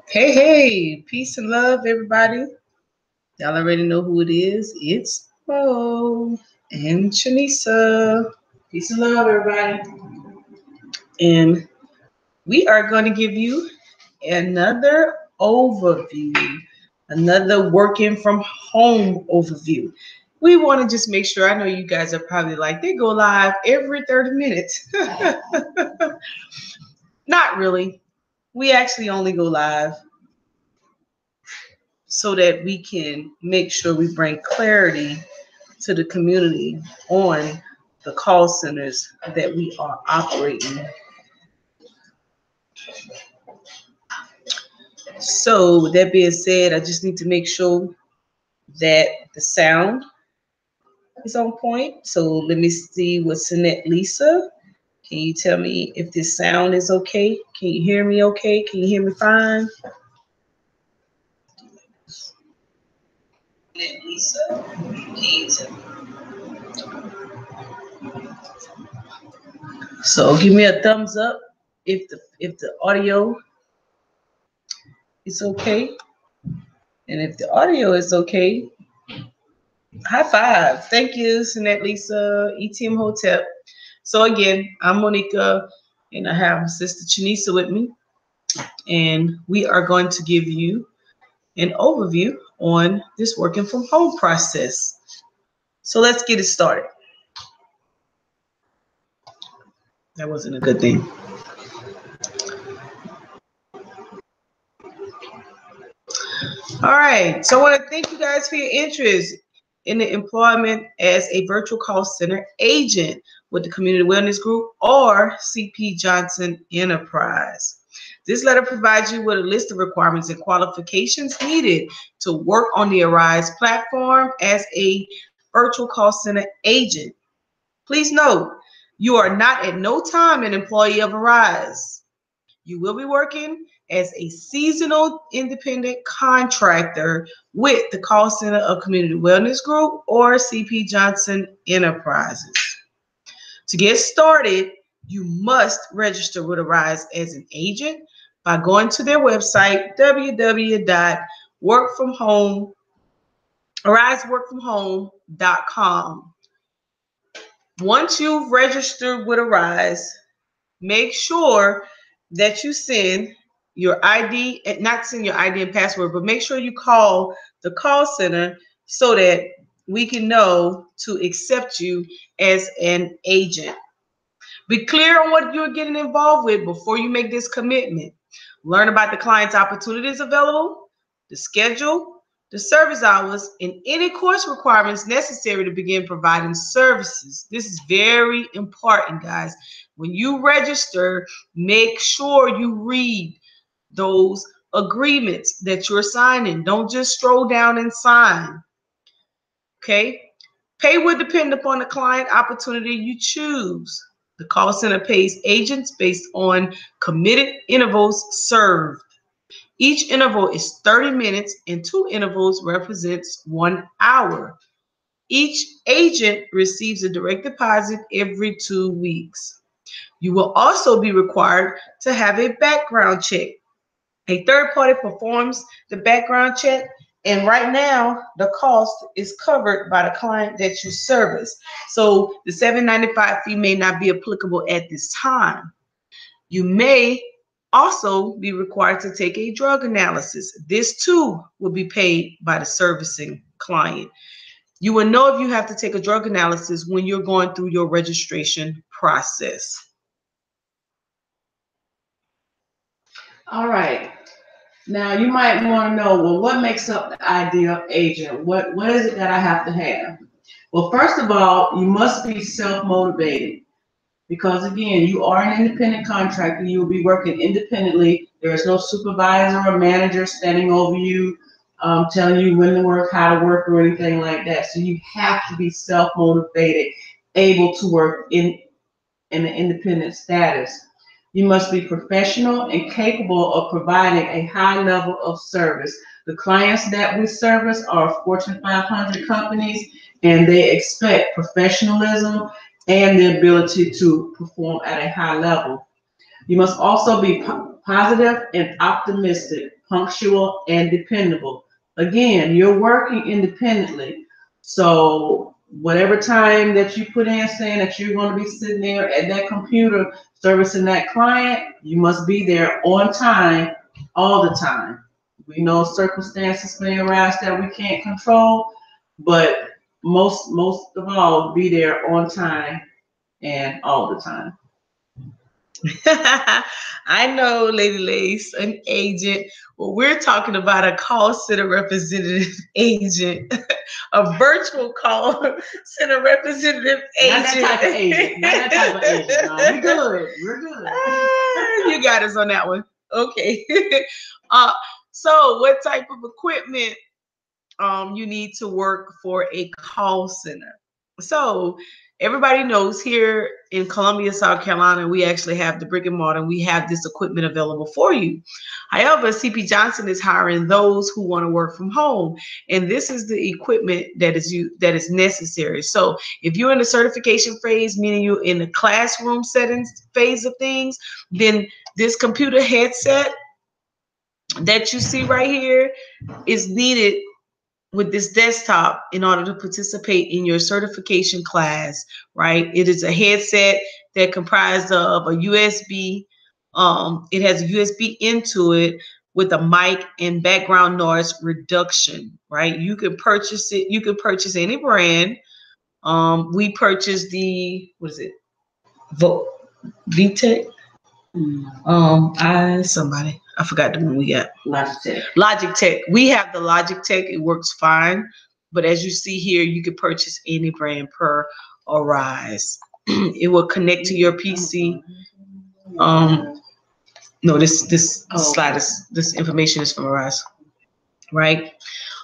Hey, hey, peace and love, everybody. Y'all already know who it is. It's Mo and Shanisa. Peace and love, everybody. And we are going to give you another overview, another working from home overview. We want to just make sure, I know you guys are probably like, they go live every 30 minutes. Not really. We actually only go live so that we can make sure we bring clarity to the community on the call centers that we are operating. So, with that being said, I just need to make sure that the sound is on point. So, let me see what's in that, Lisa. Can you tell me if this sound is okay? Can you hear me okay? Can you hear me fine? Lisa, please. So give me a thumbs up if the audio is okay. And if the audio is okay, high five. Thank you, Sinette Lisa, ETM Hotel. So again, I'm Monica, and I have my sister Chanisa with me, and we are going to give you an overview on this working from home process. So let's get it started. That wasn't a good thing. All right, so I want to thank you guys for your interest in the employment as a virtual call center agent with the Community Wellness Group or CP Johnson Enterprise. This letter provides you with a list of requirements and qualifications needed to work on the Arise platform as a virtual call center agent. Please note, you are not at no time an employee of Arise. You will be working as a seasonal independent contractor with the call center of Community Wellness Group or CP Johnson Enterprises. To get started, you must register with Arise as an agent by going to their website, ariseworkfromhome.com. Once you've registered with Arise, make sure that you send your ID, not send your ID and password, but make sure you call the call center so that we can know to accept you as an agent. Be clear on what you're getting involved with before you make this commitment. Learn about the client's opportunities available, the schedule, the service hours, and any course requirements necessary to begin providing services. This is very important, guys. When you register, make sure you read those agreements that you're signing. Don't just stroll down and sign. Okay? Pay will depend upon the client opportunity you choose. The call center pays agents based on committed intervals served. Each interval is 30 minutes and 2 intervals represents 1 hour. Each agent receives a direct deposit every 2 weeks. You will also be required to have a background check. A third party performs the background check, and right now the cost is covered by the client that you service. So the $7.95 fee may not be applicable at this time. You may also be required to take a drug analysis. This too will be paid by the servicing client. You will know if you have to take a drug analysis when you're going through your registration process. All right. Now you might want to know, well, what makes up the ideal agent? What is it that I have to have? Well, first of all, you must be self-motivated because again, you are an independent contractor. You will be working independently. There is no supervisor or manager standing over you, telling you when to work, how to work, or anything like that. So you have to be self-motivated, able to work in an independent status. You must be professional and capable of providing a high level of service. The clients that we service are Fortune 500 companies, and they expect professionalism and the ability to perform at a high level. You must also be positive and optimistic, punctual and dependable. Again, you're working independently. So whatever time that you put in saying that you're going to be sitting there at that computer servicing that client, you must be there on time all the time. We know circumstances may arise that we can't control, but most of all, be there on time and all the time. I know, Lady Lace, an agent. Well, we're talking about a call center representative agent, a virtual call center representative Not that agent. type of agent. Not that type of agent. No, we're good. We're good. You got us on that one. Okay. uh, so, what type of equipment you need to work for a call center? So everybody knows here in Columbia, South Carolina, we actually have the brick and mortar, and we have this equipment available for you. However, CP Johnson is hiring those who want to work from home, and this is the equipment that is necessary. So if you're in the certification phase, meaning you're in the classroom settings phase of things, then this computer headset that you see right here is needed with this desktop in order to participate in your certification class, right? It is a headset that comprised of a USB. It has a USB into it with a mic and background noise reduction, right? You can purchase it. You can purchase any brand. We purchased the, what is it? VTech. I forgot the one we got. Logitech. Logitech. We have the Logitech. It works fine. But as you see here, you can purchase any brand per Arise. It will connect to your PC. No, this slide is, this information is from Arise, right?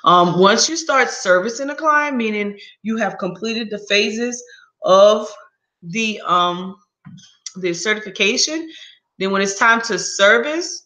Once you start servicing a client, meaning you have completed the phases of the certification, then when it's time to service,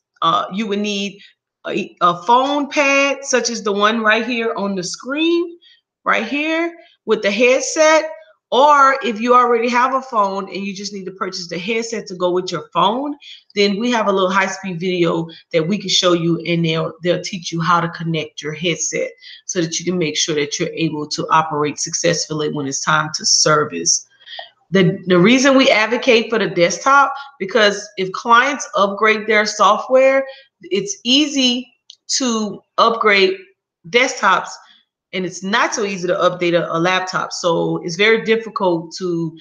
you would need a phone pad such as the one right here on the screen, right here with the headset. Or if you already have a phone and you just need to purchase the headset to go with your phone, then we have a little high-speed video that we can show you, and they'll teach you how to connect your headset so that you can make sure that you're able to operate successfully when it's time to service. The reason we advocate for the desktop, because if clients upgrade their software, it's easy to upgrade desktops, and it's not so easy to update a laptop. So it's very difficult to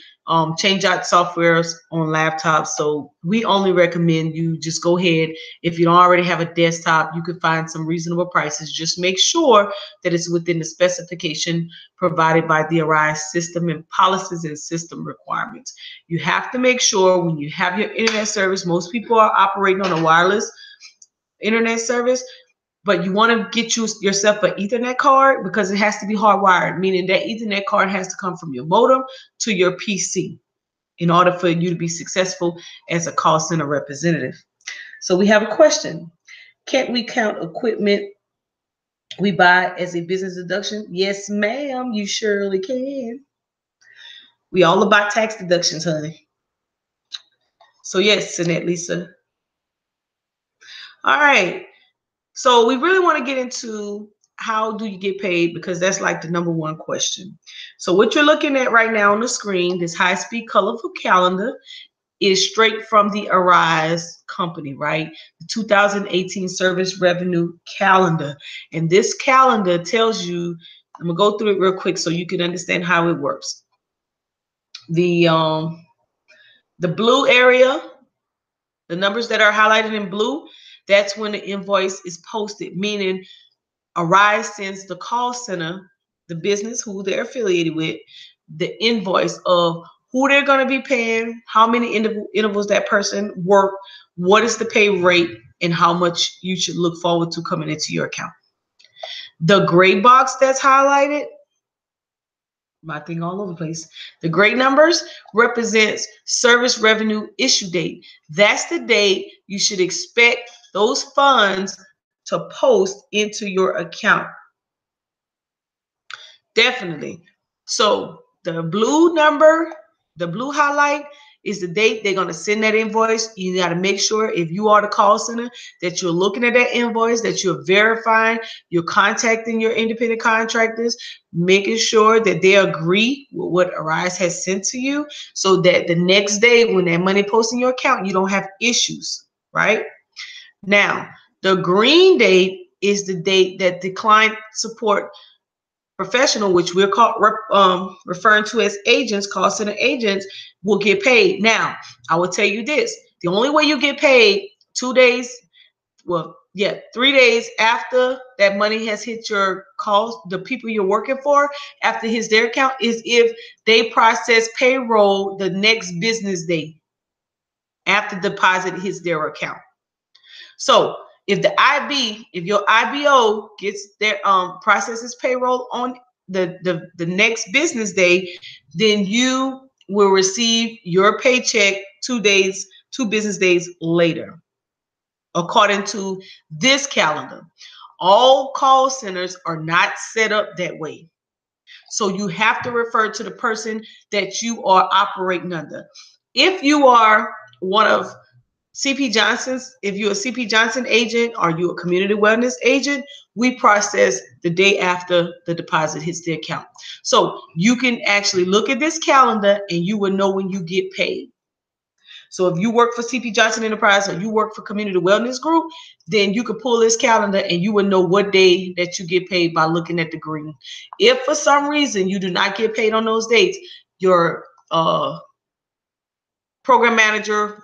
change out softwares on laptops. So we only recommend you just go ahead. If you don't already have a desktop, you can find some reasonable prices. Just make sure that it's within the specification provided by the Arise system and policies and system requirements. You have to make sure when you have your internet service, most people are operating on a wireless internet service, but you want to get yourself an Ethernet card because it has to be hardwired, meaning that Ethernet card has to come from your modem to your PC in order for you to be successful as a call center representative. So we have a question. Can't we count equipment we buy as a business deduction? Yes, ma'am, you surely can. We all about tax deductions, honey. So yes, Annette Lisa. All right. So we really want to get into how do you get paid, because that's like the number one question. So what you're looking at right now on the screen, this high-speed colorful calendar, is straight from the Arise company, right? The 2018 service revenue calendar. And this calendar tells you, I'm gonna go through it real quick so you can understand how it works. The blue area, the numbers that are highlighted in blue, that's when the invoice is posted, meaning Arise sends the call center, the business who they're affiliated with, the invoice of who they're going to be paying, how many intervals that person worked, what is the pay rate, and how much you should look forward to coming into your account. The gray box that's highlighted, my thing all over the place. The gray numbers represents service revenue issue date. That's the date you should expect those funds to post into your account. Definitely. So the blue number, the blue highlight is the date they're going to send that invoice. You got to make sure, if you are the call center, that you're looking at that invoice, that you're verifying, you're contacting your independent contractors, making sure that they agree with what Arise has sent to you, so that the next day when that money posts in your account, you don't have issues, right? Now, the green date is the date that the client support professional, which we're referring to as agents, call center agents, will get paid. Now, I will tell you this: the only way you get paid 2 days, well, yeah, 3 days after that money has hit your calls, the people you're working for, after it hits their account, is if they process payroll the next business day after deposit hits their account. So if your IBO gets their processes payroll on the next business day, then you will receive your paycheck 2 business days later, according to this calendar. All call centers are not set up that way. So you have to refer to the person that you are operating under. If you are one of CP Johnson's, if you're a CP Johnson agent or you a community wellness agent, we process the day after the deposit hits the account. So you can actually look at this calendar and you will know when you get paid. So if you work for CP Johnson Enterprise or you work for Community Wellness Group, then you can pull this calendar and you will know what day that you get paid by looking at the green. If for some reason you do not get paid on those dates, your program manager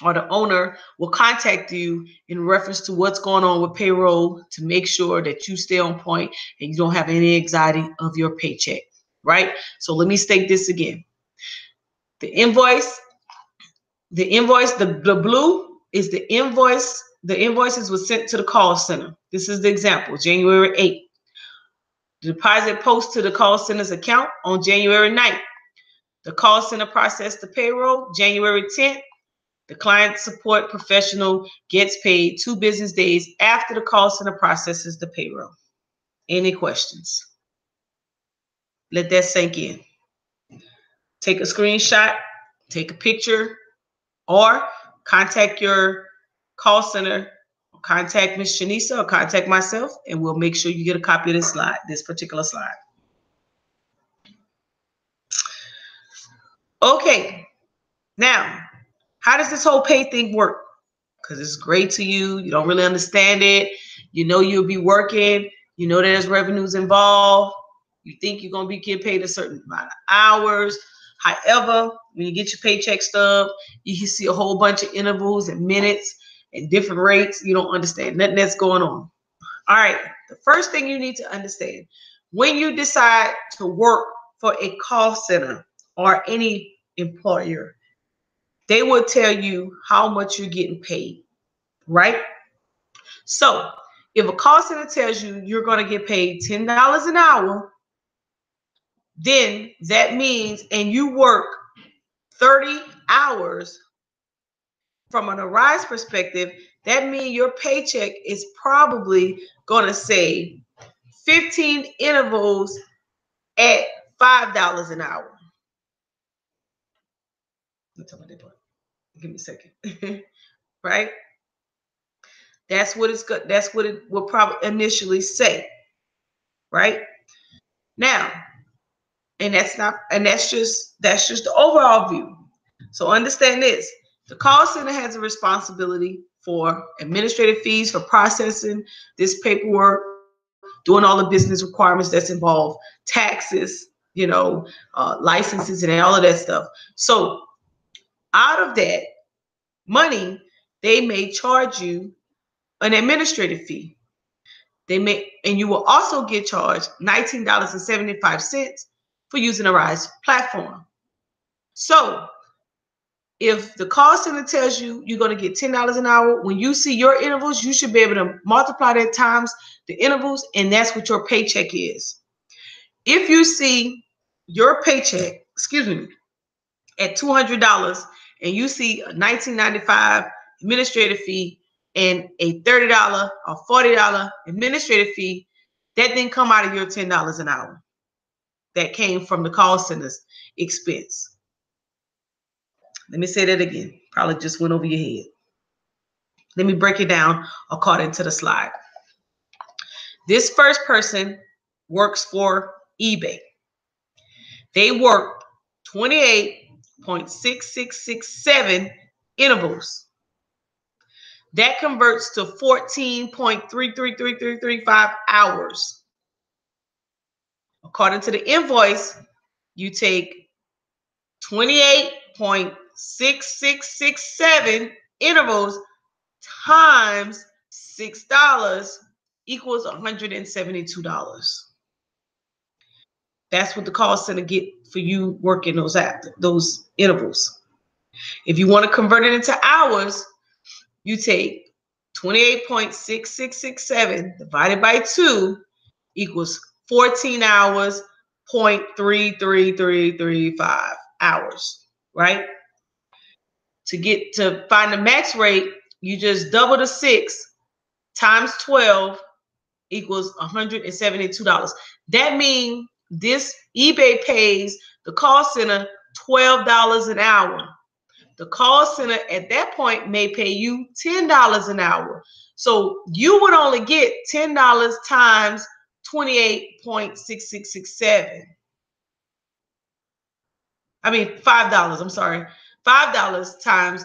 or the owner will contact you in reference to what's going on with payroll to make sure that you stay on point and you don't have any anxiety of your paycheck, right? So let me state this again. The invoice, the blue is the invoice. The invoices were sent to the call center. This is the example, January 8th. The deposit post to the call center's account on January 9th. The call center processed the payroll January 10th. The client support professional gets paid 2 business days after the call center processes the payroll. Any questions? Let that sink in. Take a screenshot, take a picture, or contact your call center, contact Ms. Shanisa or contact myself, and we'll make sure you get a copy of this slide, this particular slide. Okay, now, how does this whole pay thing work? Because it's great to you. You don't really understand it. You know you'll be working. You know there's revenues involved. You think you're going to be getting paid a certain amount of hours. However, when you get your paycheck stub, you see a whole bunch of intervals and minutes and different rates. You don't understand nothing that's going on. All right. The first thing you need to understand, when you decide to work for a call center or any employer, they will tell you how much you're getting paid, right? So if a call center tells you you're going to get paid $10 an hour, then that means, and you work 30 hours, from an Arise perspective, that means your paycheck is probably going to say 15 intervals at $5 an hour. Give me a second. Right? That's what it's good. That's what it will probably initially say. Right? Now, and that's just the overall view. So understand this: the call center has a responsibility for administrative fees for processing this paperwork, doing all the business requirements that's involved, taxes, licenses, and all of that stuff. So out of that money, they may charge you an administrative fee. And you will also get charged $19.75 for using a Rise platform. So if the call center tells you you're going to get $10 an hour, when you see your intervals, you should be able to multiply that times the intervals, and that's what your paycheck is. If you see your paycheck, at $200 and you see a $19.95 administrative fee and a $30 or $40 administrative fee, that didn't come out of your $10 an hour. That came from the call center's expense. Let me say that again. Probably just went over your head. Let me break it down according to the slide. This first person works for eBay. They work 28.6667 intervals. That converts to 14.333335 hours. According to the invoice, you take 28.6667 intervals times $6 equals $172. That's what the call center get for you working those intervals. If you want to convert it into hours, you take 28.6667 divided by 2 equals 14 hours, 0.33335 hours, right? To find the max rate, you just double the 6 times 12 equals $172. That means this eBay pays the call center $12 an hour. The call center at that point may pay you $10 an hour. So you would only get $10 times 28.6667. I mean, $5, I'm sorry. $5 times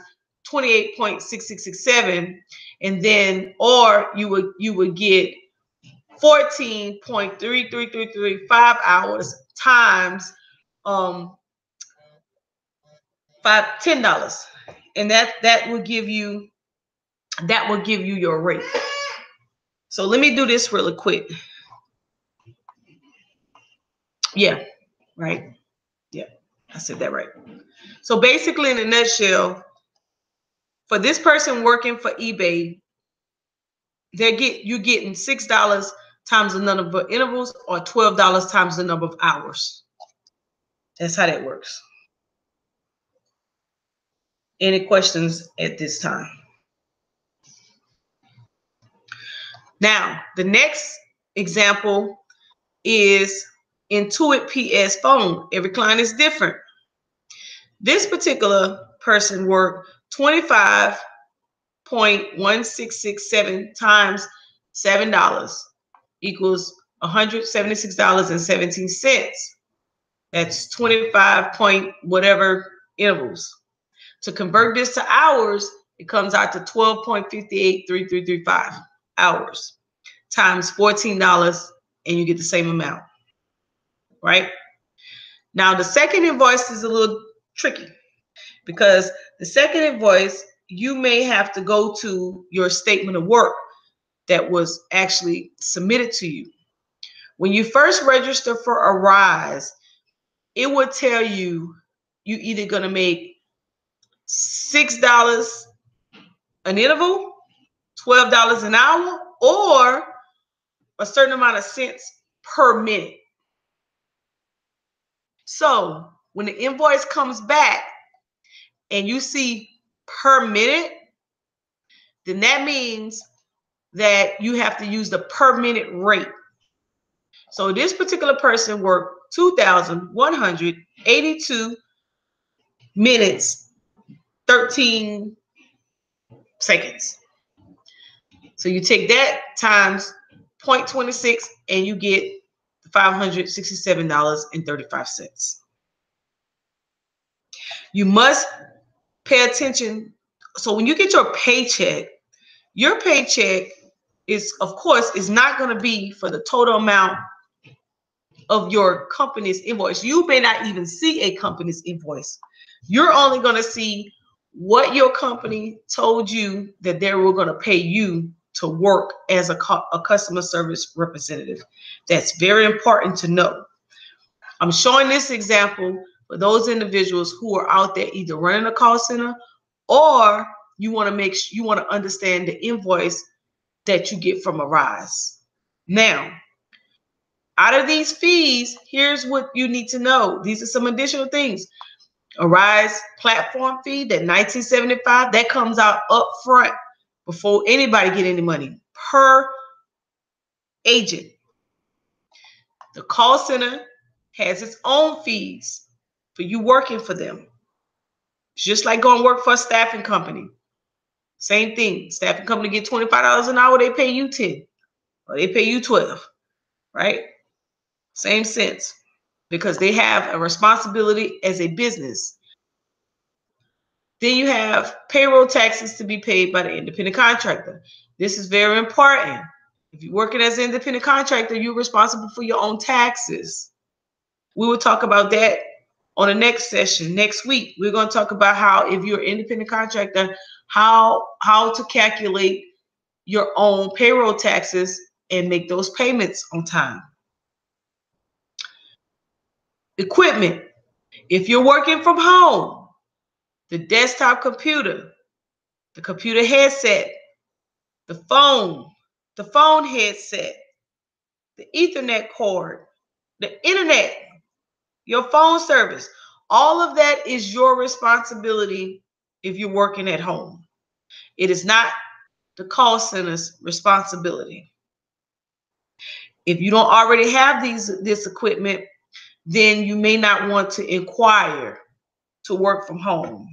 28.6667. And then, or you would get 14.33335 hours times $10. And that will give you your rate. So let me do this really quick. Yeah, right. Yeah, I said that right. So basically, in a nutshell, for this person working for eBay, you're getting $6 times the number of intervals, or $12 times the number of hours. That's how that works. Any questions at this time? Now, the next example is Intuit PS phone. Every client is different. This particular person worked 25.1667 times $7 equals $176.17. That's 25 point whatever intervals. To convert this to hours, it comes out to 12.583335 hours times $14, and you get the same amount, right? Now, the second invoice is a little tricky because the second invoice, you may have to go to your statement of work that was actually submitted to you. When you first register for a rise, it would tell you either going to make $6 an interval, $12 an hour, or a certain amount of cents per minute. So when the invoice comes back and you see per minute, then that means that you have to use the per minute rate. So this particular person worked 2,182 minutes, 13 seconds. So you take that times 0.26 and you get $567.35. You must pay attention. So when you get your paycheck is, of course, is not going to be for the total amount of your company's invoice. You may not even see a company's invoice. You're only going to see what your company told you that they were going to pay you to work as a customer service representative. That's very important to know. I'm showing this example for those individuals who are out there either running a call center, or you want to understand the invoice that you get from a rise. Now, out of these fees, here's what you need to know. These are some additional things. A rise platform fee, that $19.75, that comes out up front before anybody get any money per agent. The call center has its own fees for you working for them. It's just like going to work for a staffing company. Same thing. Staffing company get $25 an hour, they pay you 10 or they pay you 12, right? Same sense, because they have a responsibility as a business. Then you have payroll taxes to be paid by the independent contractor. This is very important. If you're working as an independent contractor, you're responsible for your own taxes. We will talk about that on the next session next week. We're going to talk about how, if you're an independent contractor, how to calculate your own payroll taxes and make those payments on time. Equipment. If you're working from home, the desktop computer, the computer headset, the phone headset, the Ethernet cord, the internet, your phone service, all of that is your responsibility if you're working at home. It is not the call center's responsibility. If you don't already have this equipment, then you may not want to inquire to work from home.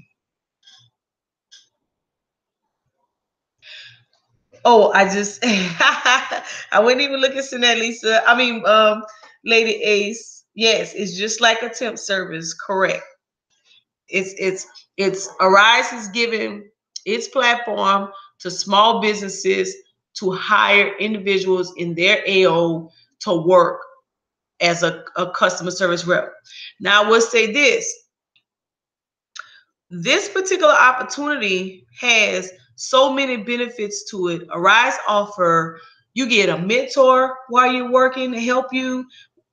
Oh, I wouldn't even look at that, Lisa. Lady Ace. Yes, it's just like a temp service. Correct. It's Arise is giving its platform to small businesses to hire individuals in their AO to work as a customer service rep. Now, I will say this particular opportunity has so many benefits to it. Arise offer, you get a mentor while you're working to help you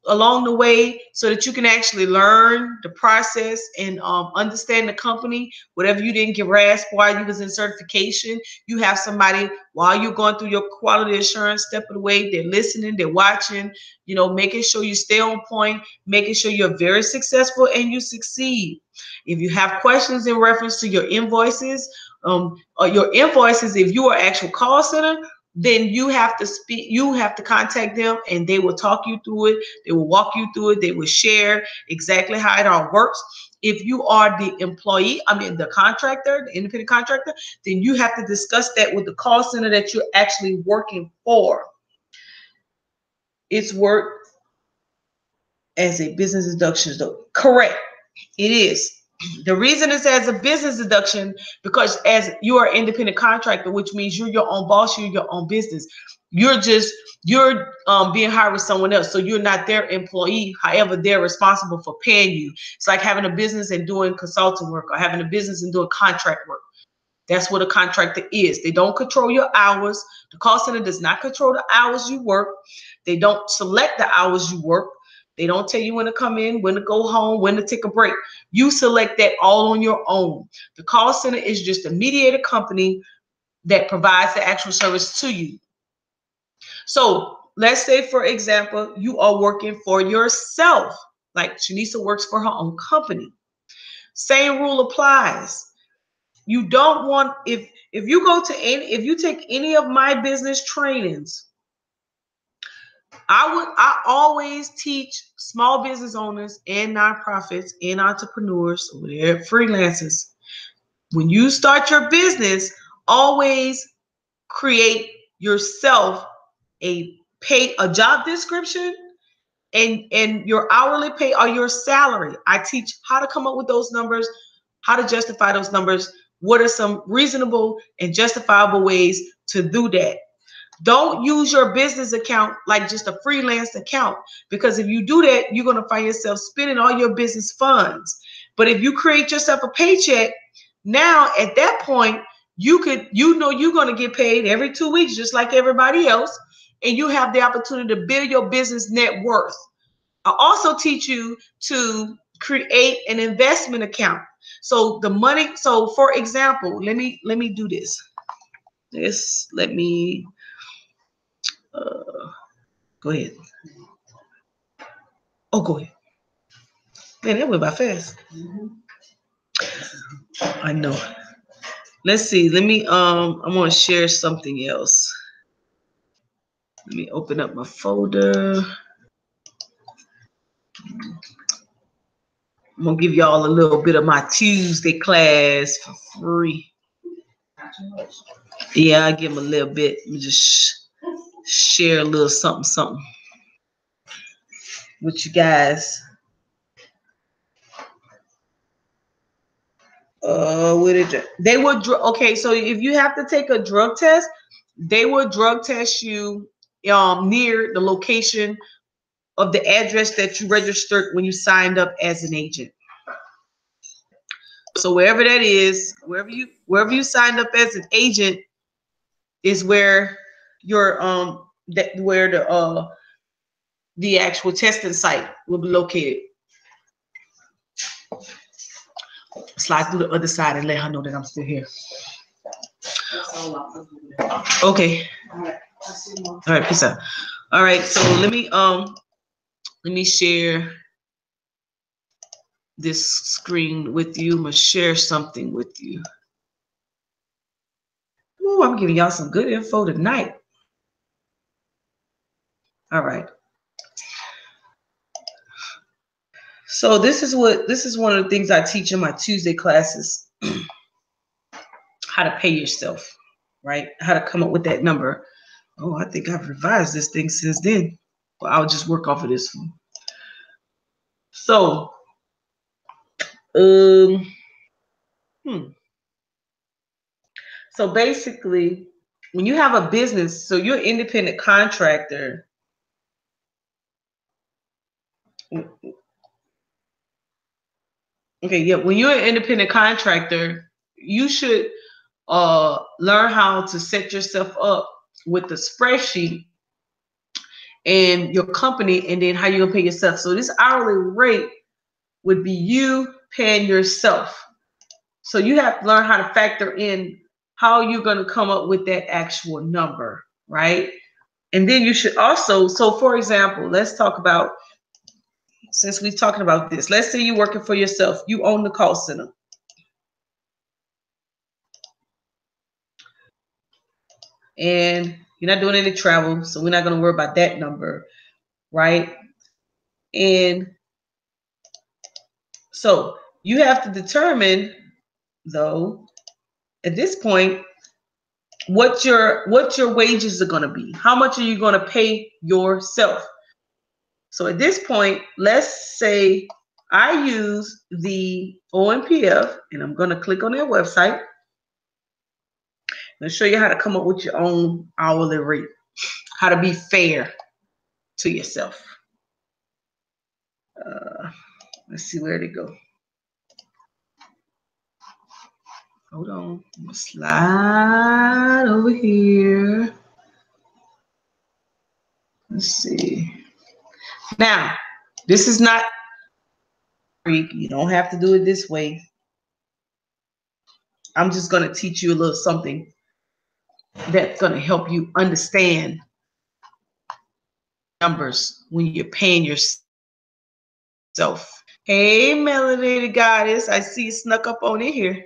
along the way so that you can actually learn the process and understand the company. Whatever you didn't grasp while you was in certification, you have somebody while you're going through your quality assurance step of the way. They're listening, they're watching, making sure you stay on point, making sure you're very successful and you succeed. If you have questions in reference to your invoices, if you are an actual call center, then you have to contact them and they will talk you through it. They will walk you through it. They will share exactly how it all works. If you are the employee, the contractor, the independent contractor, then you have to discuss that with the call center that you're actually working for. It's work as a business deduction, though. Correct. It is. The reason it's as a business deduction because as you are an independent contractor, which means you're your own boss, you're your own business. You're being hired with someone else, so you're not their employee. However, they're responsible for paying you. It's like having a business and doing consulting work, or having a business and doing contract work. That's what a contractor is. They don't control your hours. The call center does not control the hours you work. They don't select the hours you work. They don't tell you when to come in, when to go home, when to take a break. You select that all on your own. The call center is just a mediator company that provides the actual service to you. So let's say, for example, you are working for yourself, like Shanisa works for her own company. Same rule applies. You don't want, if you take any of my business trainings, I always teach small business owners and nonprofits and entrepreneurs, or they're freelancers. When you start your business, always create yourself a job description and your hourly pay or your salary. I teach how to come up with those numbers, how to justify those numbers. What are some reasonable and justifiable ways to do that? Don't use your business account like just a freelance account, because if you do that, you're going to find yourself spending all your business funds. But if you create yourself a paycheck, now at that point, you're going to get paid every 2 weeks, just like everybody else. And you have the opportunity to build your business net worth. I also teach you to create an investment account. So the money, so for example, let me do this. Let me go ahead. Oh, go ahead. Man, that went by fast. I know. Let's see. I'm gonna share something else. Let me open up my folder. I'm gonna give y'all a little bit of my Tuesday class for free. Yeah, I give them a little bit. Let me just share a little something with you guys. They would okay, so if you have to take a drug test, they will drug test you near the location of the address that you registered when you signed up as an agent. So wherever that is, wherever you signed up as an agent is where your where the actual testing site will be located. Slide through the other side and let her know that I'm still here. Okay. All right, peace out. All right, so let me share this screen with you. I'm gonna share something with you. Ooh, I'm giving y'all some good info tonight. All right. So this is one of the things I teach in my Tuesday classes. How to pay yourself, right? How to come up with that number. Oh, I think I've revised this thing since then. Well, I'll just work off of this one. So, So basically, when you have a business, so you're an independent contractor. Okay, yeah. When you're an independent contractor, you should learn how to set yourself up with the spreadsheet and your company, and then how you're gonna pay yourself. So this hourly rate would be you paying yourself. So you have to learn how to factor in how you're gonna come up with that actual number, right? And then you should also, so for example, let's talk about, since we're talking about this, let's say you're working for yourself, you own the call center. And you're not doing any travel, so we're not going to worry about that number, right? And so you have to determine, though, at this point, what your wages are going to be. How much are you going to pay yourself? So at this point, let's say I use the OMPF, and I'm going to click on their website. I'll show you how to come up with your own hourly rate, how to be fair to yourself. Let's see where they go. Hold on, I'm gonna slide over here. Let's see. Now, this is not Greek. You don't have to do it this way. I'm just gonna teach you a little something that's gonna help you understand numbers when you're paying yourself. Hey, Melanated Goddess, I see you snuck up on in here.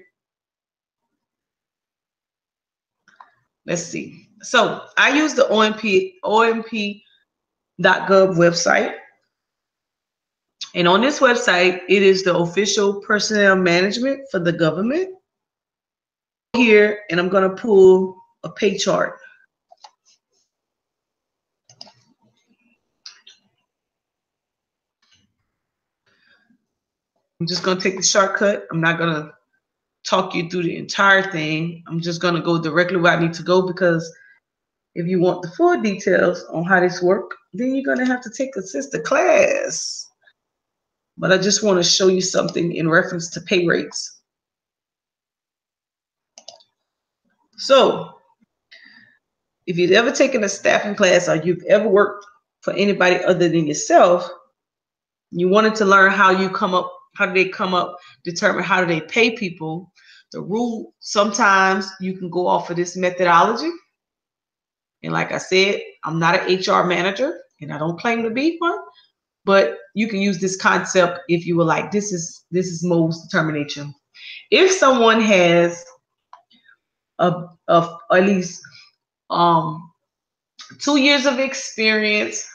Let's see. So I use the OMP.gov website. And on this website, it is the official personnel management for the government. Here, and I'm going to pull a pay chart. I'm just going to take the shortcut. I'm not going to talk you through the entire thing. I'm just going to go directly where I need to go, because if you want the full details on how this works, then you're going to have to take a sister class. But I just want to show you something in reference to pay rates. So if you've ever taken a staffing class, or you've ever worked for anybody other than yourself, you wanted to learn how do they come up, determine how do they pay people. The rule, sometimes you can go off of this methodology. And like I said, I'm not an HR manager, and I don't claim to be one, but you can use this concept if you were like, this is Mo's determination. If someone has at least 2 years of experience,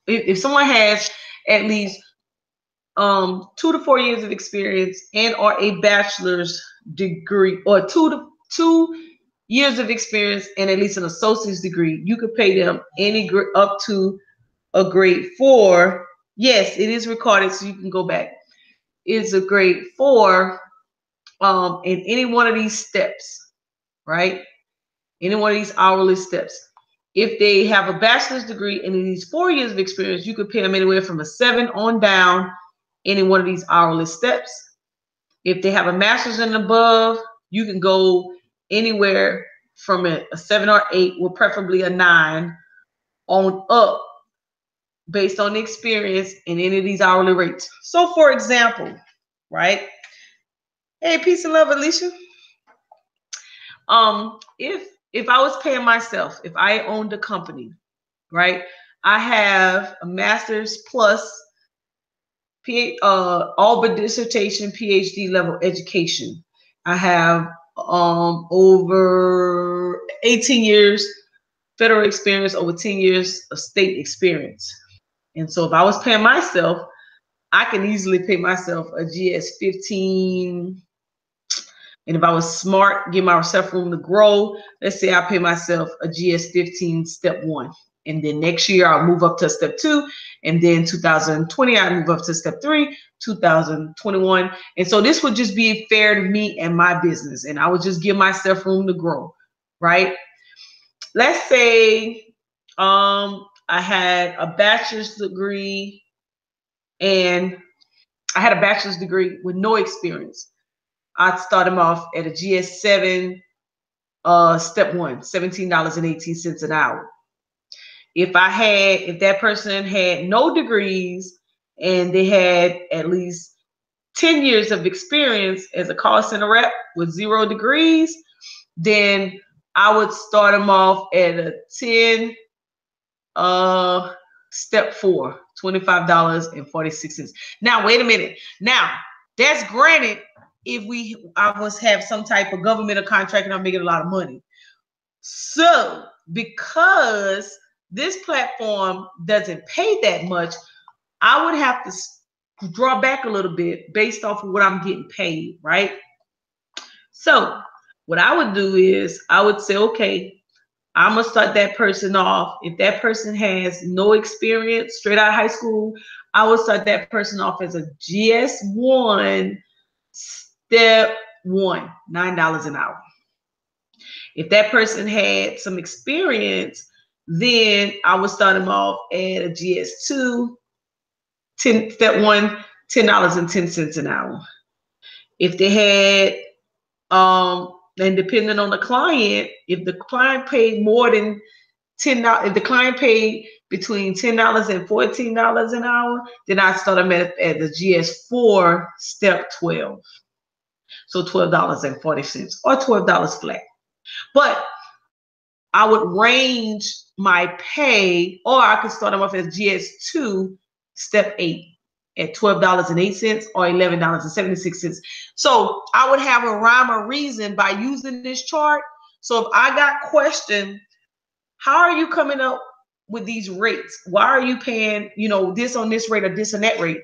if someone has at least 2 to 4 years of experience and or a bachelor's degree, or 2 years of experience and at least an associate's degree, you could pay them up to a grade 4. Yes, it is recorded, so you can go back. It's a grade 4 in any one of these steps, right? Any one of these hourly steps. If they have a bachelor's degree and in these 4 years of experience, you could pay them anywhere from a 7 on down, any one of these hourly steps. If they have a master's and above, you can go anywhere from a 7 or 8, with preferably a 9 on up, based on the experience in any of these hourly rates. So for example, right? Hey, peace and love, Alicia. If I was paying myself, if I owned a company, right? I have a master's plus all but dissertation PhD level education. I have over 18 years federal experience, over 10 years of state experience. And so if I was paying myself, I can easily pay myself a GS 15. And if I was smart, give myself room to grow, let's say I pay myself a GS 15 step 1. And then next year I'll move up to step 2. And then 2020, I move up to step 3, 2021. And so this would just be fair to me and my business. And I would just give myself room to grow, right? Let's say I had a bachelor's degree and I had a bachelor's degree with no experience. I'd start them off at a GS 7, step 1, $17.18 an hour. If that person had no degrees and they had at least 10 years of experience as a call center rep with 0 degrees, then I would start them off at a 10, step 4, $25.46. Now, wait a minute. Now, that's granted if I was have some type of government or contract and I'm making a lot of money. So, because this platform doesn't pay that much, I would have to draw back a little bit based off of what I'm getting paid, right? So, what I would do is I would say, okay, I'm going to start that person off. If that person has no experience, straight out of high school, I would start that person off as a GS1, step 1, $9 an hour. If that person had some experience, then I would start them off at a GS2, step 1, $10.10 an hour. If they had, and depending on the client, if the client paid more than $10, if the client paid between $10 and $14 an hour, then I start them at the GS4, step 12. So $12.40 or $12 flat. But I would range my pay, or I could start them off as GS2, step 8 at $12.08 or $11.76. So I would have a rhyme or reason by using this chart. So if I got questioned, how are you coming up with these rates? Why are you paying, this on this rate or this on that rate?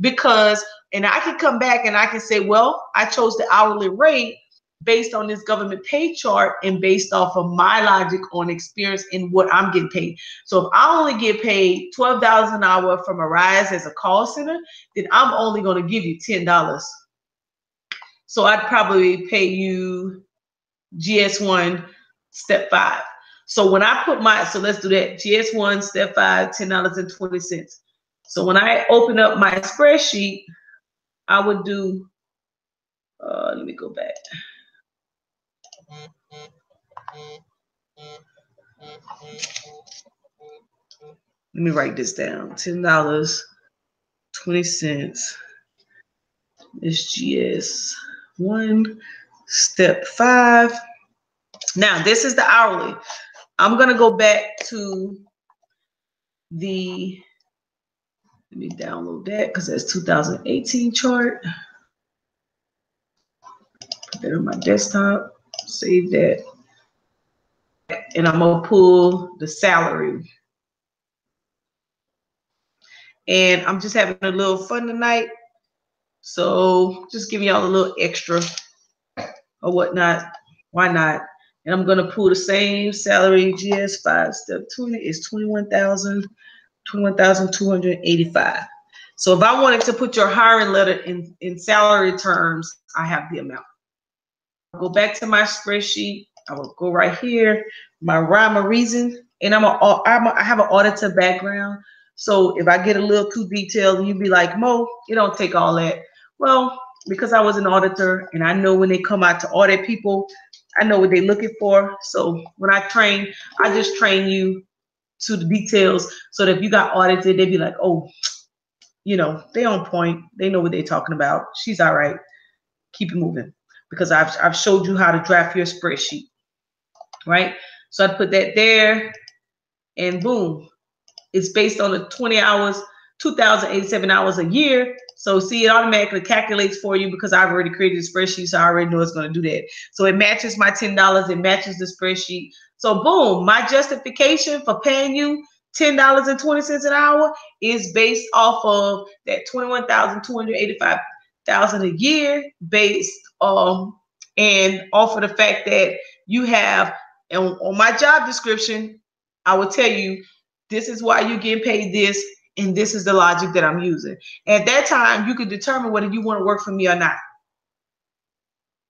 Because, and I can come back and I can say, well, I chose the hourly rate based on this government pay chart and based off of my logic on experience in what I'm getting paid. So if I only get paid $12 an hour from a rise as a call center, then I'm only going to give you $10. So I'd probably pay you GS1, step 5. So when I put so let's do that. GS1, step 5, $10.20. So when I open up my spreadsheet, I would do, let me go back. Let me write this down. $10.20 is GS1, step 5. Now, this is the hourly. I'm going to go back to let me download that because that's 2018 chart. Put that on my desktop, save that. And I'm going to pull the salary. And I'm just having a little fun tonight. So just giving y'all a little extra or whatnot. Why not? And I'm gonna pull the same salary GS5 step 20 is 21,285. So if I wanted to put your hiring letter in salary terms, I have the amount. I'll go back to my spreadsheet. I will go right here, my rhyme or reason, and I have an auditor background. So if I get a little too detailed, and you'd be like, Mo, you don't take all that. Well, because I was an auditor and I know when they come out to audit people, I know what they're looking for. So when I train, I just train you to the details so that if you got audited, they'd be like, oh, they on point. They know what they're talking about. She's all right. Keep it moving. Because I've showed you how to draft your spreadsheet, right? So I put that there, and boom, it's based on the 20 hours, 2,087 hours a year. So see, it automatically calculates for you because I've already created a spreadsheet, so I already know it's going to do that. So it matches my $10, it matches the spreadsheet. So boom, my justification for paying you $10.20 an hour is based off of that 21,285 thousand a year, based and off of the fact that you have on my job description, I will tell you this is why you're getting paid this, and this is the logic that I'm using. At that time, you can determine whether you want to work for me or not.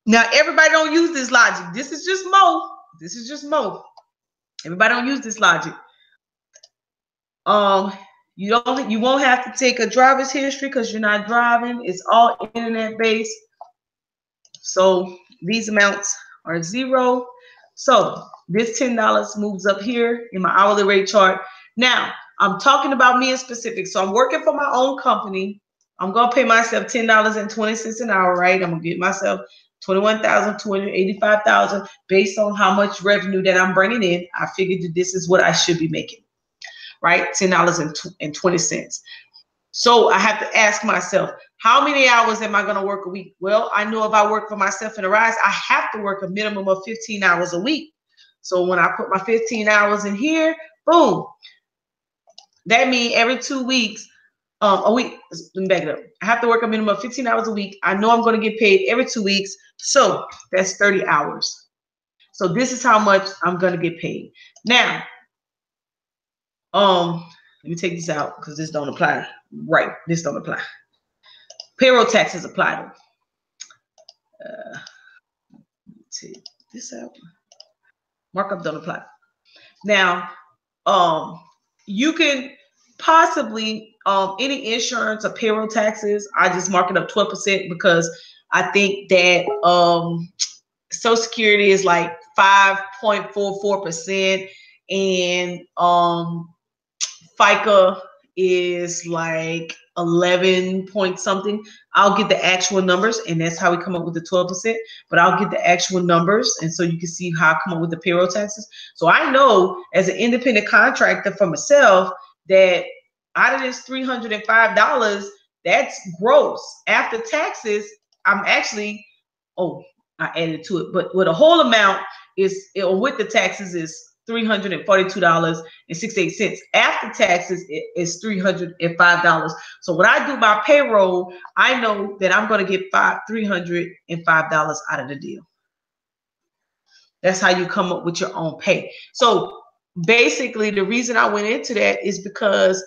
Now, everybody don't use this logic. This is just Mo. This is just Mo. Everybody don't use this logic. You won't have to take a driver's history because you're not driving. It's all internet based. So these amounts are zero. So this $10 moves up here in my hourly rate chart. Now, I'm talking about me in specific. So I'm working for my own company. I'm going to pay myself $10.20 an hour, right? I'm going to get myself 21,285,000 based on how much revenue that I'm bringing in. I figured that this is what I should be making, right? $10.20. So I have to ask myself, how many hours am I going to work a week? Well, I know if I work for myself in a rise, I have to work a minimum of 15 hours a week. So when I put my 15 hours in here, boom, that means every 2 weeks, a week, let me back it up. I have to work a minimum of 15 hours a week. I know I'm going to get paid every 2 weeks. So that's 30 hours. So this is how much I'm going to get paid. Now, let me take this out because this don't apply. Right, this don't apply. Payroll taxes apply though. Take this out. Markup don't apply. Now, you can possibly any insurance or payroll taxes, I just mark it up 12% because I think that Social Security is like 5.44%, and FICA is like 11 point something. I'll get the actual numbers, and that's how we come up with the 12%, but I'll get the actual numbers, and so you can see how I come up with the payroll taxes. So I know as an independent contractor for myself that out of this $305, that's gross. After taxes, I'm actually, I added to it, but with a whole amount is, with the taxes, is $342.68. After taxes, it is $305. So when I do my payroll, I know that I'm going to get $305 out of the deal. That's how you come up with your own pay. So basically, the reason I went into that is because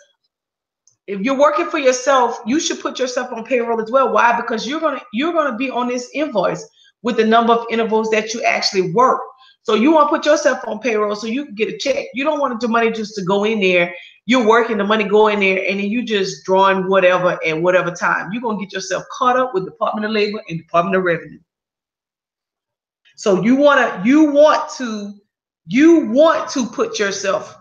if you're working for yourself, you should put yourself on payroll as well. Why? Because you're gonna be on this invoice with the number of intervals that you actually work. So you want to put yourself on payroll so you can get a check. You don't want the money just to go in there. You're working, the money go in there, and then you just drawing whatever at whatever time. You're gonna get yourself caught up with Department of Labor and Department of Revenue. So you want to put yourself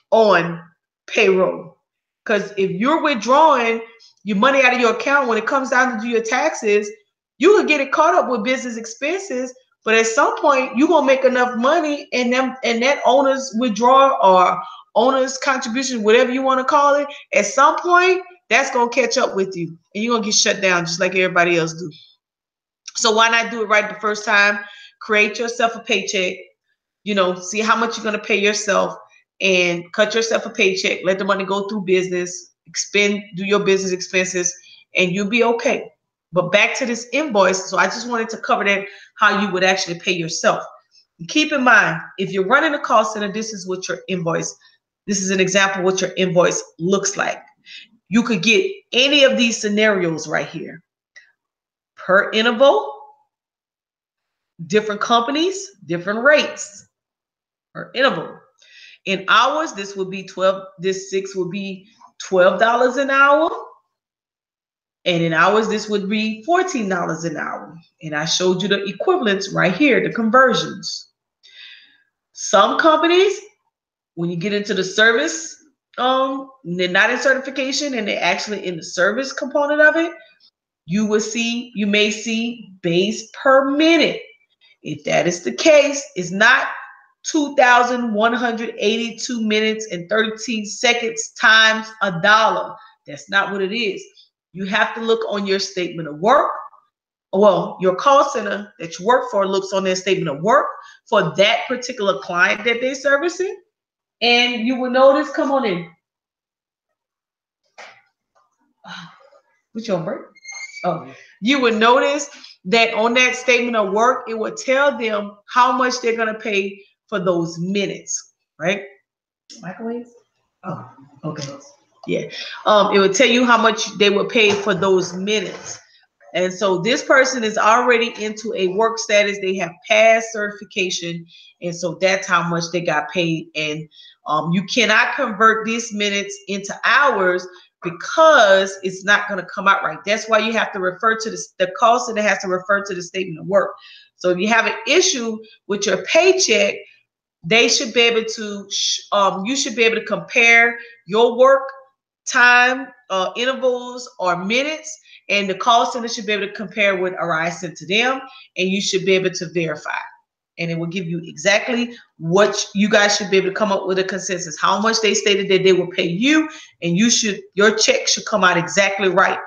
on payroll, because if you're withdrawing your money out of your account when it comes down to do your taxes, you could get it caught up with business expenses. But at some point, you're gonna make enough money, and that owner's withdrawal or owner's contribution, whatever you want to call it, at some point, that's gonna catch up with you, and you're gonna get shut down just like everybody else do. So why not do it right the first time? Create yourself a paycheck. See how much you're gonna pay yourself, and cut yourself a paycheck. Let the money go through business. do your business expenses, and you'll be okay. But back to this invoice. So I just wanted to cover that, how you would actually pay yourself. And keep in mind, if you're running a call center, this is what your invoice, this is an example of what your invoice looks like. You could get any of these scenarios right here. Per interval, different companies, different rates per interval. In hours, this would be 12, this 6 would be $12 an hour. And in hours, this would be $14 an hour. And I showed you the equivalents right here, the conversions. Some companies, when you get into the service, they're not in certification and they're actually in the service component of it, you may see base per minute. If that is the case, it's not 2,182 minutes and 13 seconds times $1. That's not what it is. You have to look on your statement of work. Well, your call center that you work for looks on their statement of work for that particular client that they're servicing. And you will notice, come on in. What's your break? Oh, you would notice that on that statement of work, it would tell them how much they're going to pay for those minutes, right? Microwaves? Oh, okay. Yeah. It would tell you how much they would pay for those minutes. And so this person is already into a work status. They have passed certification. And so that's how much they got paid. And you cannot convert these minutes into hours because it's not going to come out right. That's why you have to refer to the call center has to refer to the statement of work. So if you have an issue with your paycheck, they should be able to, you should be able to compare your work time intervals or minutes, and the call center should be able to compare what Arise sent to them, and you should be able to verify. And it will give you exactly what you guys should be able to come up with a consensus, how much they stated that they will pay you, and your check should come out exactly right.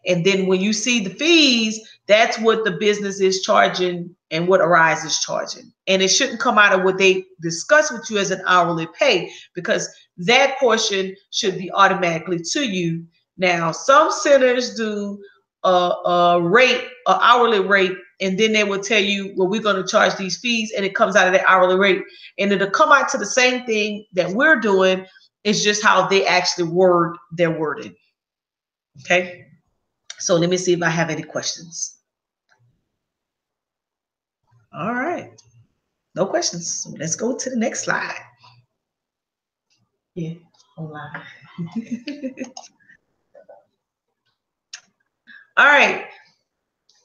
And then when you see the fees, that's what the business is charging and what Arise is charging. And it shouldn't come out of what they discuss with you as an hourly pay, because that portion should be automatically to you. Now, some centers do a rate, an hourly rate, and then they will tell you, well, we're going to charge these fees, and it comes out of that hourly rate. And it'll come out to the same thing that we're doing. It's just how they actually word their wording. Okay. So let me see if I have any questions. All right. No questions. So let's go to the next slide. Yeah. Online. All right.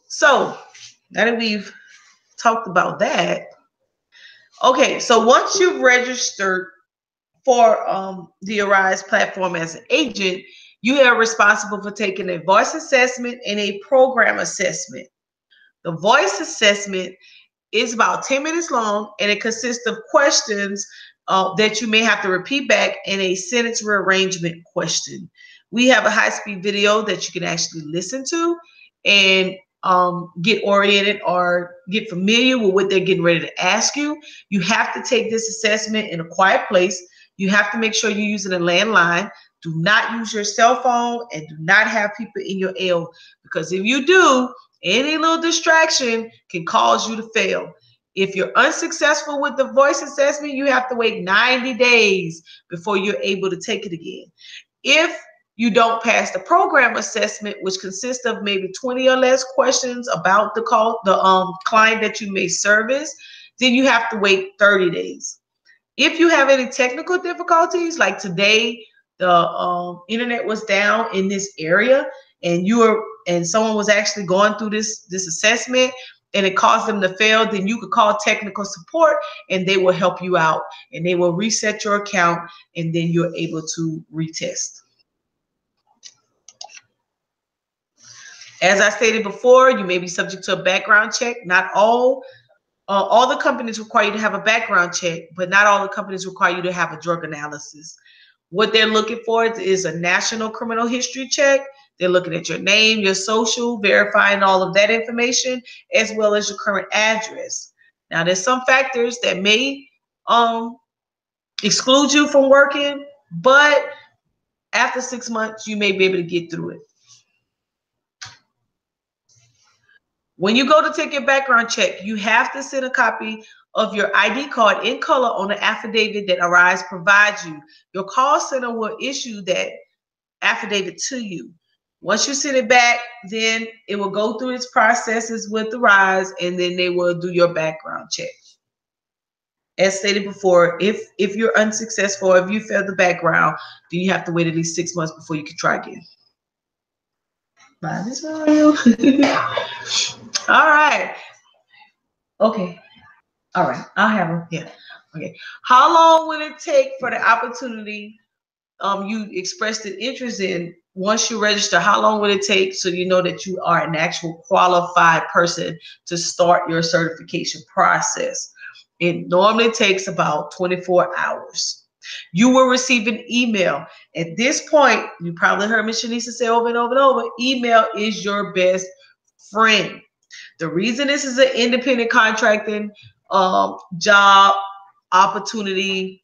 So now that we've talked about that, okay, so once you've registered for the Arise platform as an agent, you are responsible for taking a voice assessment and a program assessment. The voice assessment is about 10 minutes long, and it consists of questions that you may have to repeat back and a sentence rearrangement question. We have a high-speed video that you can actually listen to and get oriented or get familiar with what they're getting ready to ask you. You have to take this assessment in a quiet place. You have to make sure you're using a landline. Do not use your cell phone, and do not have people in your ear, because if you do, any little distraction can cause you to fail. If you're unsuccessful with the voice assessment, you have to wait 90 days before you're able to take it again. If you don't pass the program assessment, which consists of maybe 20 or less questions about the client that you may service, then you have to wait 30 days. If you have any technical difficulties, like today, the internet was down in this area, and someone was actually going through this assessment, and it caused them to fail, then you could call technical support, and they will help you out, and they will reset your account, and then you're able to retest. As I stated before, you may be subject to a background check. Not all the companies require you to have a background check, but not all the companies require you to have a drug analysis. What they're looking for is a national criminal history check. They're looking at your name, your social, verifying all of that information, as well as your current address. Now, there's some factors that may exclude you from working, but After 6 months, you may be able to get through it. When you go to take your background check, you have to send a copy of your ID card in color on the affidavit that Arise provides you. Your call center will issue that affidavit to you. Once you send it back, then it will go through its processes with Arise, and then they will do your background check. As stated before, if you're unsuccessful, if you fail the background, then you have to wait at least 6 months before you can try again. Bye, Miss Mario. All right. Okay. All right. I'll have them. Yeah. Okay. How long will it take for the opportunity you expressed an interest in? Once you register, how long will it take so you know that you are an actual qualified person to start your certification process? It normally takes about 24 hours. You will receive an email. At this point, you probably heard Ms. Shanisa say over and over and over, email is your best friend. The reason this is an independent contracting job opportunity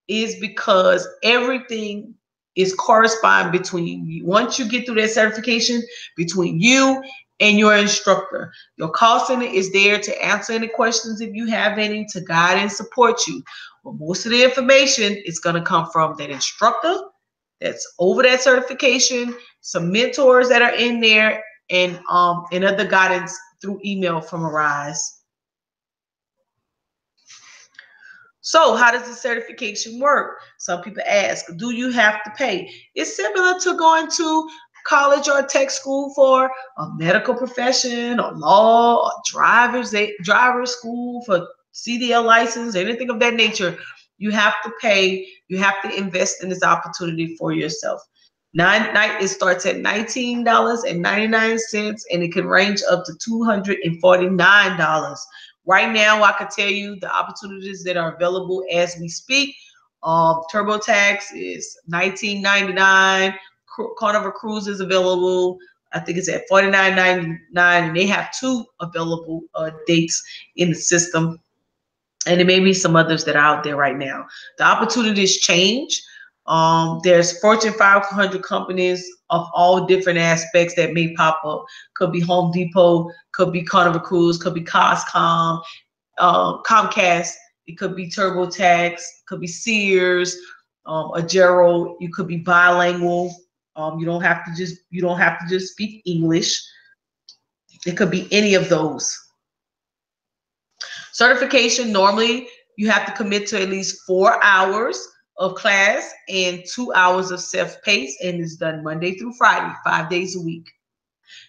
is because everything is correspond between you. Once you get through that certification, between you and your instructor. Your call center is there to answer any questions if you have any, to guide and support you. But most of the information is going to come from that instructor that's over that certification, some mentors that are in there, and other guidance through email from Arise. So how does the certification work? Some people ask, do you have to pay? It's similar to going to college or tech school for a medical profession or law or driver school for CDL license, anything of that nature. You have to pay. You have to invest in this opportunity for yourself. It starts at $19.99, and it can range up to $249. Right now, I can tell you the opportunities that are available as we speak. TurboTax is $19.99. Carnival Cruise is available. I think it's at $49.99, and they have 2 available dates in the system. And there may be some others that are out there right now. The opportunities change. There's Fortune 500 companies of all different aspects that may pop up. Could be Home Depot, could be Carnival Cruise, could be Costcom, Comcast. It could be TurboTax, could be Sears, Agero. You could be bilingual. You don't have to just speak English. It could be any of those. Certification, normally you have to commit to at least 4 hours of class and 2 hours of self-paced, and it's done Monday through Friday, 5 days a week.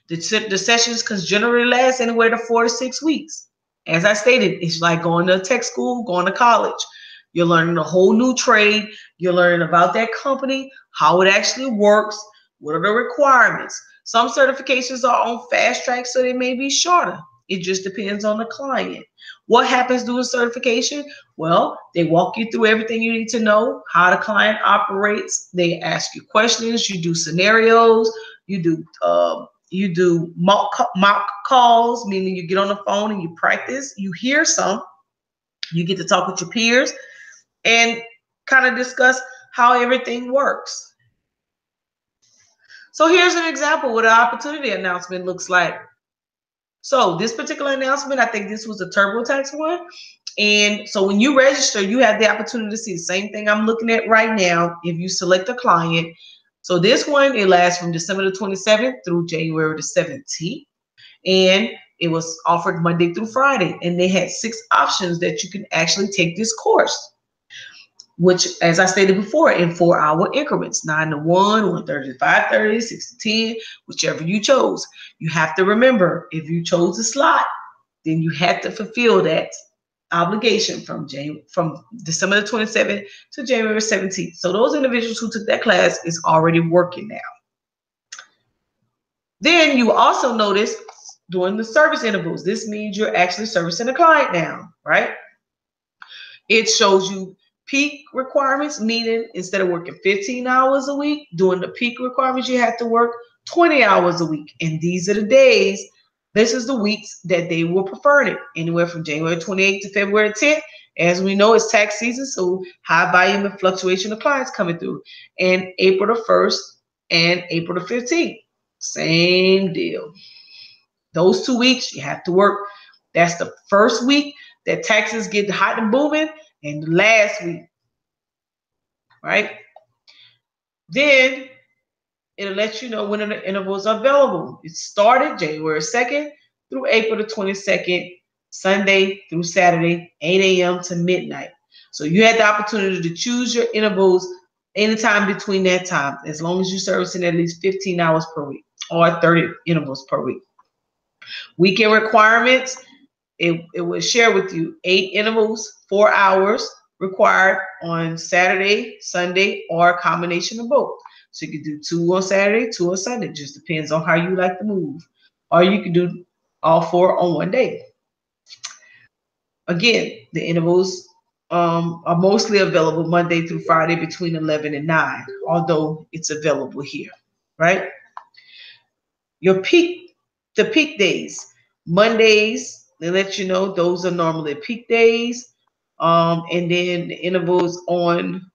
The sessions can generally last anywhere to 4 to 6 weeks. As I stated, it's like going to tech school, going to college. You're learning a whole new trade. You're learning about that company, how it actually works, what are the requirements. Some certifications are on fast track, so they may be shorter. It just depends on the client. What happens during certification? Well, they walk you through everything you need to know, how the client operates. They ask you questions. You do scenarios. You do mock calls, meaning you get on the phone and you practice. You hear some. You get to talk with your peers and kind of discuss how everything works. So here's an example what an opportunity announcement looks like. So this particular announcement, I think this was a TurboTax one. And so when you register, you have the opportunity to see the same thing I'm looking at right now if you select a client. So this one, it lasts from December the 27th through January the 17th. And it was offered Monday through Friday. And they had 6 options that you can actually take this course, which, as I stated before, in 4-hour increments, 9 to 1, 1:30 to 5:30, 6 to 10, whichever you chose. You have to remember, if you chose a slot, then you had to fulfill that obligation from December the 27th to January 17th. So those individuals who took that class is already working now. Then you also notice during the service intervals, this means you're actually servicing a client now, right? It shows you peak requirements, meaning instead of working 15 hours a week, during the peak requirements, you have to work 20 hours a week. And these are the days This is the weeks that they will prefer it, anywhere from January 28th to February 10th. As we know, it's tax season, so high volume and fluctuation of clients coming through. And April the 1st and April the 15th, same deal. Those 2 weeks you have to work. That's the first week that taxes get hot and booming, and the last week, right? Then it'll let you know when the intervals are available. It started January 2nd through April the 22nd, Sunday through Saturday, 8 a.m. to midnight. So you had the opportunity to choose your intervals anytime between that time, as long as you're servicing at least 15 hours per week or 30 intervals per week. Weekend requirements, it will share with you 8 intervals, 4 hours required on Saturday, Sunday, or a combination of both. So you can do 2 on Saturday, 2 on Sunday. Just depends on how you like to move. Or you can do all 4 on one day. Again, the intervals are mostly available Monday through Friday between 11 and 9, although it's available here, right? The peak days, Mondays, they let you know those are normally peak days. And then the intervals on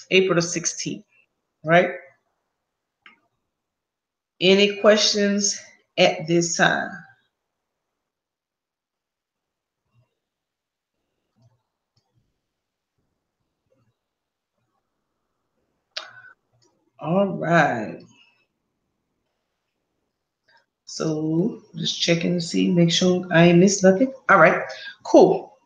April the 16th, right? Any questions at this time? All right. So just checking to see, make sure I ain't missed nothing. All right, cool.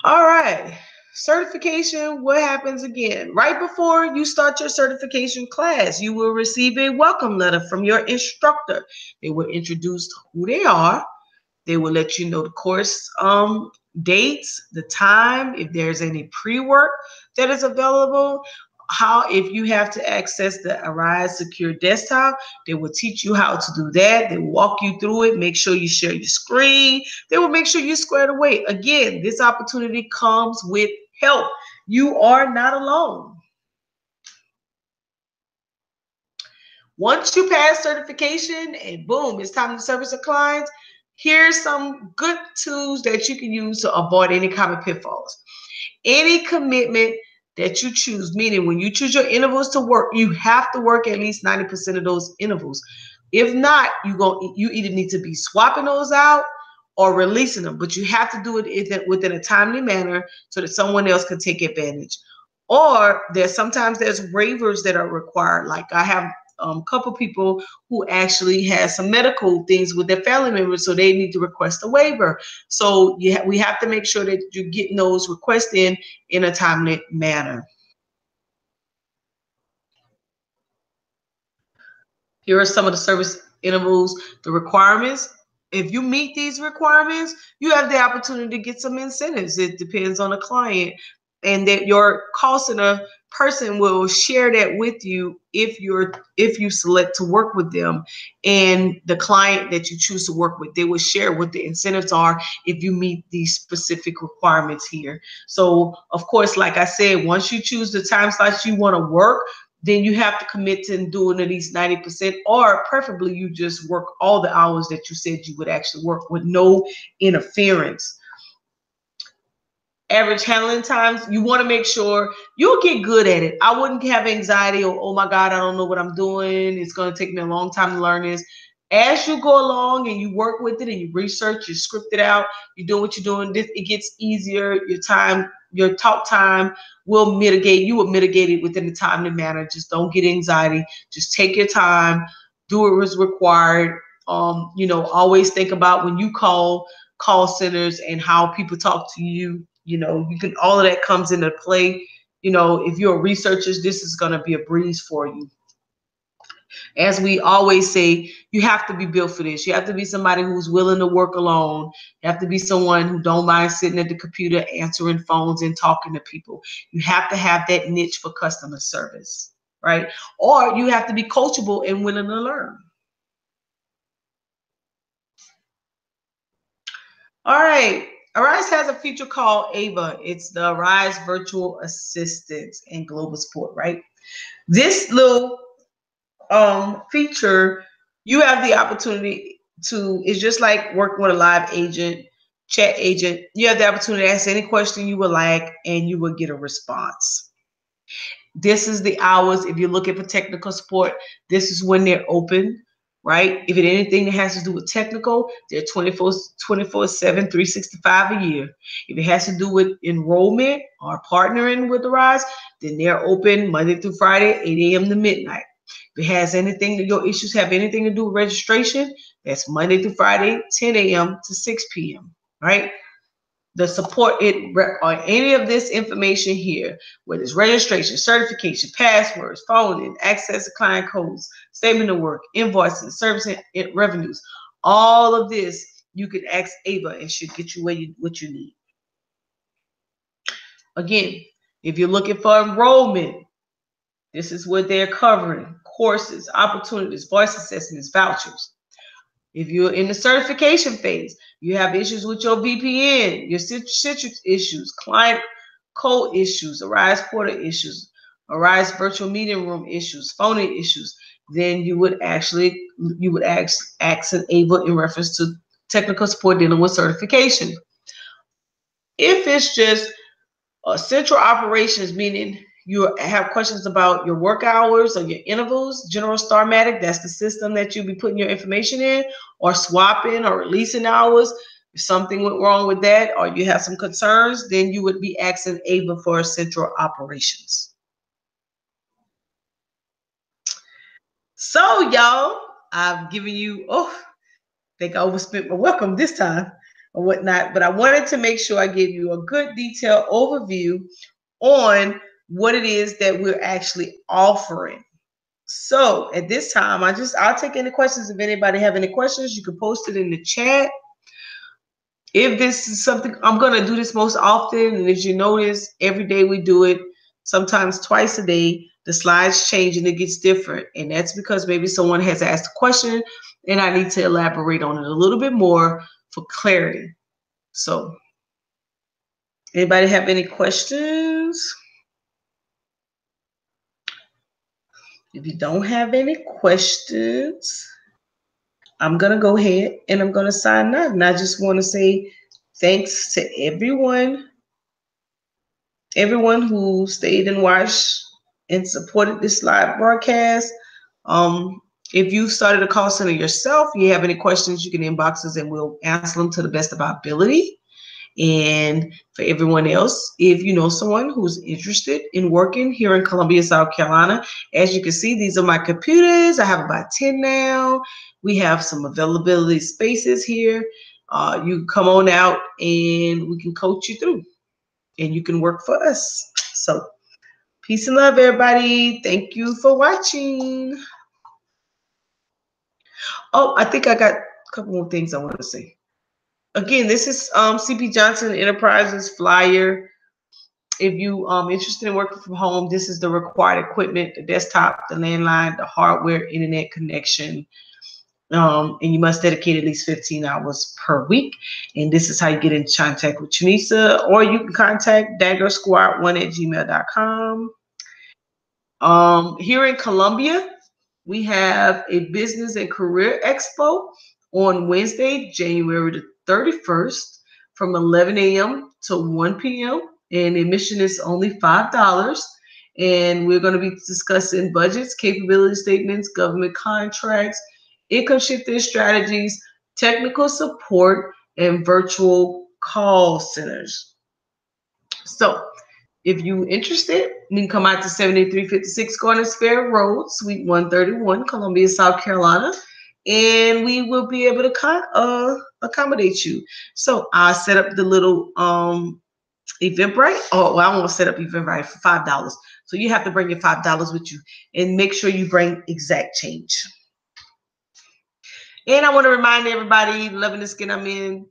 All right. Certification, what happens again? Right before you start your certification class, you will receive a welcome letter from your instructor. They will introduce who they are. They will let you know the course dates, the time, if there's any pre-work that is available, how if you have to access the Arise Secure Desktop, they will teach you how to do that. They will walk you through it, make sure you share your screen. They will make sure you're squared away. Again, this opportunity comes with help. You are not alone. Once you pass certification and boom, it's time to service the clients, here's some good tools that you can use to avoid any common pitfalls. Any commitment that you choose, meaning when you choose your intervals to work, you have to work at least 90% of those intervals. If not, you either need to be swapping those out or releasing them, but you have to do it within a timely manner so that someone else can take advantage. Or there's waivers that are required. Like I have a couple people who actually has some medical things with their family members, so they need to request a waiver. So we have to make sure that you're getting those requests in a timely manner. Here are some of the service intervals, the requirements. If you meet these requirements, you have the opportunity to get some incentives. It depends on the client, and that your call center person will share that with you if you select to work with them, and the client that you choose to work with, they will share what the incentives are if you meet these specific requirements here. So of course, like I said, once you choose the time slots you want to work, then you have to commit to doing at least 90%, or preferably you just work all the hours that you said you would actually work with no interference. Average handling times, you want to make sure you'll get good at it. I wouldn't have anxiety or, oh my God, I don't know what I'm doing. It's going to take me a long time to learn this. As you go along and you work with it and you research, you script it out, you do what you're doing, it gets easier. Your talk time you will mitigate it within the timely manner. Just don't get anxiety. Just take your time, do what is required. Always think about when you call centers and how people talk to you. You can, all of that comes into play. If you're a researcher, this is going to be a breeze for you. As we always say, you have to be built for this. You have to be somebody who's willing to work alone. You have to be someone who don't mind sitting at the computer, answering phones and talking to people. You have to have that niche for customer service, right? Or you have to be coachable and willing to learn. All right. Arise has a feature called AVA. It's the Arise Virtual Assistant and Global Support, right? This little feature, you have the opportunity to, it's just like working with a live agent, chat agent. You have the opportunity to ask any question you would like and you will get a response. This is the hours. If you're looking for technical support, this is when they're open, right? If it's anything that has to do with technical, they're 24/7, 365 a year. If it has to do with enrollment or partnering with the Rise, then they're open Monday through Friday, 8 a.m. to midnight. If it has anything that your issues have anything to do with registration, that's Monday through Friday, 10 a.m. to 6 p.m. Right? The support it or any of this information here, whether it's registration, certification, passwords, phone and access to client codes, statement of work, invoicing, service and revenues, all of this you can ask Ava and she'll get you what you need. Again, if you're looking for enrollment, this is what they're covering: courses, opportunities, voice assessments, vouchers. If you're in the certification phase, you have issues with your VPN, your Citrix issues, client code issues, Arise Portal issues, Arise Virtual Meeting Room issues, phone issues, then you would ask an Ava in reference to technical support dealing with certification. If it's just central operations, meaning you have questions about your work hours or your intervals, General Starmatic, that's the system that you'll be putting your information in, or swapping or releasing hours. If something went wrong with that or you have some concerns, then you would be asking Ava for central operations. So, y'all, I've given you, I think I overspent my welcome this time or whatnot, but I wanted to make sure I give you a good detailed overview on what it is that we're actually offering. So at this time, I'll take any questions. If anybody have any questions, you can post it in the chat. If this is something, I'm going to do this most often, and as you notice, every day we do it, sometimes twice a day. The slides change and it gets different, and that's because maybe someone has asked a question and I need to elaborate on it a little bit more for clarity. So anybody have any questions? If you don't have any questions, I'm going to go ahead and I'm going to sign out. And I just want to say thanks to everyone who stayed and watched and supported this live broadcast. If you started a call center yourself, you have any questions, you can inbox us and we'll answer them to the best of our ability. And for everyone else, if you know someone who's interested in working here in Columbia, South Carolina, as you can see, these are my computers. I have about 10 now. We have some availability spaces here. You come on out and we can coach you through and you can work for us. So peace and love, everybody. Thank you for watching. Oh, I think I got a couple more things I want to say. Again, this is CP Johnson Enterprises flyer. If you interested in working from home, this is the required equipment: the desktop, the landline, the hardware, internet connection. And you must dedicate at least 15 hours per week. And this is how you get in contact with Janisa, or you can contact daggersquad1@gmail.com. Here in Columbia, we have a business and career expo on Wednesday, January the 31st from 11 a.m. to 1 p.m. And admission is only $5. And we're going to be discussing budgets, capability statements, government contracts, income shifting strategies, technical support, and virtual call centers. So if you're interested, you can come out to 7356 Garners Fair Road, Suite 131, Columbia, South Carolina, and we will be able to accommodate you. So I'll set up the little Eventbrite. Oh, well, I won't set up Eventbrite for $5. So you have to bring your $5 with you and make sure you bring exact change. And I want to remind everybody, Loving the Skin I'm in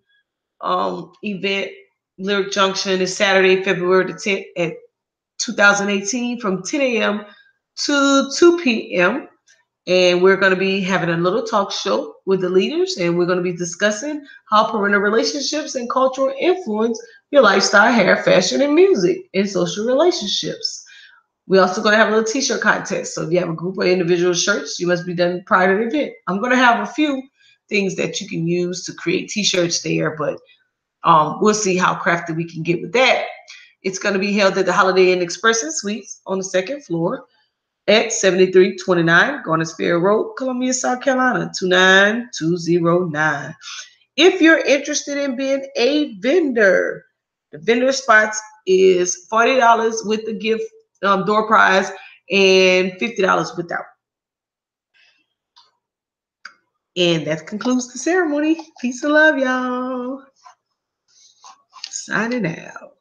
event, Lyric Junction, is Saturday, February the 10th at 2018 from 10 a.m. to 2 p.m. And we're going to be having a little talk show with the leaders, and we're going to be discussing how parental relationships and cultural influence your lifestyle, hair, fashion, and music, and social relationships. We're also going to have a little t-shirt contest. So if you have a group of individual shirts, you must be done prior to the event. I'm going to have a few things that you can use to create t-shirts there, but we'll see how crafty we can get with that. It's going to be held at the Holiday Inn Express and Suites on the second floor at 7329 Garnet Fair Road, Columbia, South Carolina, 29209. If you're interested in being a vendor, the vendor spots is $40 with the gift door prize and $50 without. And that concludes the ceremony. Peace and love, y'all. Signing out.